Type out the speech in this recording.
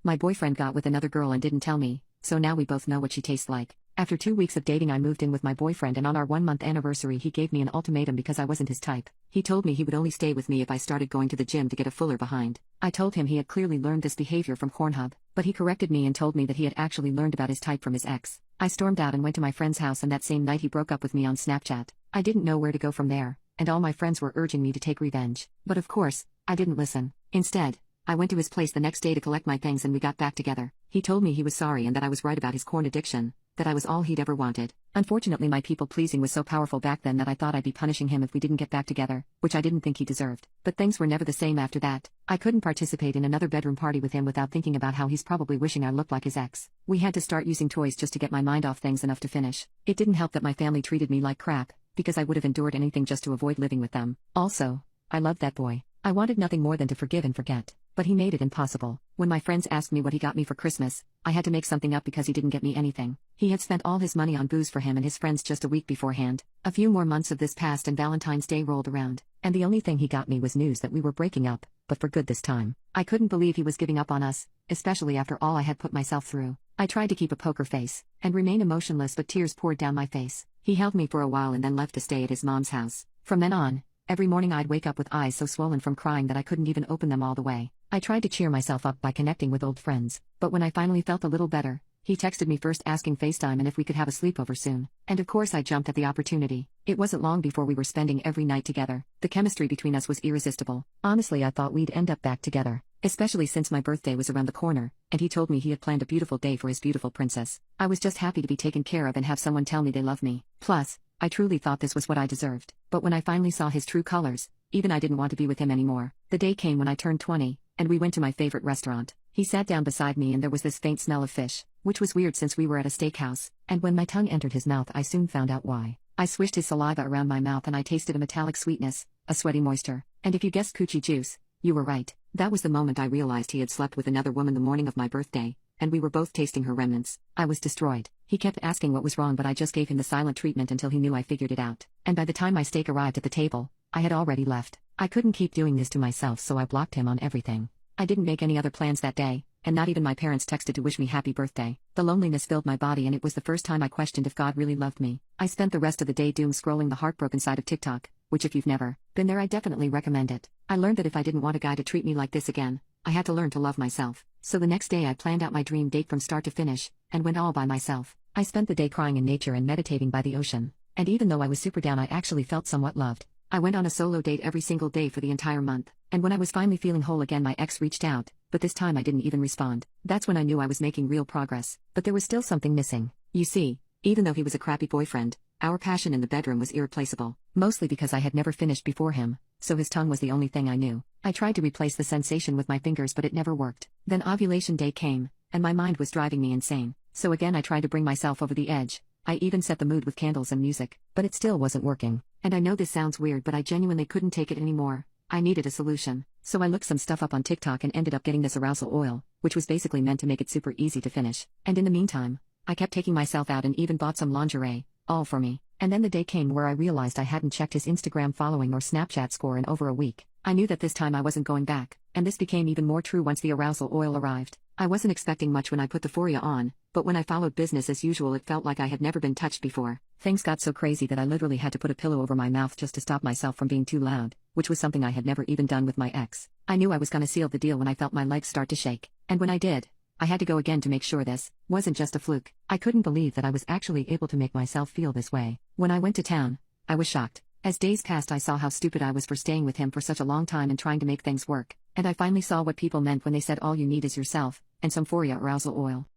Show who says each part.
Speaker 1: My boyfriend got with another girl and didn't tell me, so now we both know what she tastes like. After 2 weeks of dating, I moved in with my boyfriend, and on our 1-month anniversary, he gave me an ultimatum because I wasn't his type. He told me he would only stay with me if I started going to the gym to get a fuller behind. I told him he had clearly learned this behavior from Pornhub, but he corrected me and told me that he had actually learned about his type from his ex. I stormed out and went to my friend's house, and that same night he broke up with me on Snapchat. I didn't know where to go from there, and all my friends were urging me to take revenge. But of course, I didn't listen. Instead, I went to his place the next day to collect my things, and we got back together. He told me he was sorry and that I was right about his corn addiction, that I was all he'd ever wanted. Unfortunately, my people-pleasing was so powerful back then that I thought I'd be punishing him if we didn't get back together, which I didn't think he deserved. But things were never the same after that. I couldn't participate in another bedroom party with him without thinking about how he's probably wishing I looked like his ex. We had to start using toys just to get my mind off things enough to finish. It didn't help that my family treated me like crap, because I would have endured anything just to avoid living with them. Also, I loved that boy. I wanted nothing more than to forgive and forget. But he made it impossible. When my friends asked me what he got me for Christmas, I had to make something up because he didn't get me anything. He had spent all his money on booze for him and his friends just a week beforehand. A few more months of this passed and Valentine's Day rolled around, and the only thing he got me was news that we were breaking up, but for good this time. I couldn't believe he was giving up on us, especially after all I had put myself through. I tried to keep a poker face and remain emotionless, but tears poured down my face. He held me for a while and then left to stay at his mom's house. From then on, every morning I'd wake up with eyes so swollen from crying that I couldn't even open them all the way. I tried to cheer myself up by connecting with old friends, but when I finally felt a little better, he texted me first asking FaceTime and if we could have a sleepover soon. And of course I jumped at the opportunity. It wasn't long before we were spending every night together. The chemistry between us was irresistible. Honestly, I thought we'd end up back together, especially since my birthday was around the corner, and he told me he had planned a beautiful day for his beautiful princess. I was just happy to be taken care of and have someone tell me they love me. Plus, I truly thought this was what I deserved. But when I finally saw his true colors, even I didn't want to be with him anymore. The day came when I turned 20, and we went to my favorite restaurant. He sat down beside me and there was this faint smell of fish, which was weird since we were at a steakhouse, and when my tongue entered his mouth I soon found out why. I swished his saliva around my mouth and I tasted a metallic sweetness, a sweaty moisture, and if you guessed coochie juice, you were right. That was the moment I realized he had slept with another woman the morning of my birthday, and we were both tasting her remnants. I was destroyed. He kept asking what was wrong, but I just gave him the silent treatment until he knew I figured it out. And by the time my steak arrived at the table, I had already left. I couldn't keep doing this to myself, so I blocked him on everything. I didn't make any other plans that day, and not even my parents texted to wish me happy birthday. The loneliness filled my body, and it was the first time I questioned if God really loved me. I spent the rest of the day doom scrolling the heartbroken side of TikTok, which if you've never been there, I definitely recommend it. I learned that if I didn't want a guy to treat me like this again, I had to learn to love myself. So the next day I planned out my dream date from start to finish, and went all by myself. I spent the day crying in nature and meditating by the ocean, and even though I was super down, I actually felt somewhat loved. I went on a solo date every single day for the entire month, and when I was finally feeling whole again, my ex reached out, but this time I didn't even respond. That's when I knew I was making real progress, but there was still something missing. You see, even though he was a crappy boyfriend, our passion in the bedroom was irreplaceable, mostly because I had never finished before him, so his tongue was the only thing I knew. I tried to replace the sensation with my fingers, but it never worked. Then ovulation day came, and my mind was driving me insane, so again I tried to bring myself over the edge. I even set the mood with candles and music, but it still wasn't working. And I know this sounds weird, but I genuinely couldn't take it anymore. I needed a solution, so I looked some stuff up on TikTok and ended up getting this arousal oil, which was basically meant to make it super easy to finish. And in the meantime, I kept taking myself out and even bought some lingerie, all for me. And then the day came where I realized I hadn't checked his Instagram following or Snapchat score in over a week. I knew that this time I wasn't going back, and this became even more true once the arousal oil arrived. I wasn't expecting much when I put the Euphoria on, but when I followed business as usual, it felt like I had never been touched before. Things got so crazy that I literally had to put a pillow over my mouth just to stop myself from being too loud, which was something I had never even done with my ex. I knew I was gonna seal the deal when I felt my legs start to shake, and when I did, I had to go again to make sure this wasn't just a fluke. I couldn't believe that I was actually able to make myself feel this way. When I went to town, I was shocked. As days passed, I saw how stupid I was for staying with him for such a long time and trying to make things work, and I finally saw what people meant when they said all you need is yourself, and some Euphoria arousal oil.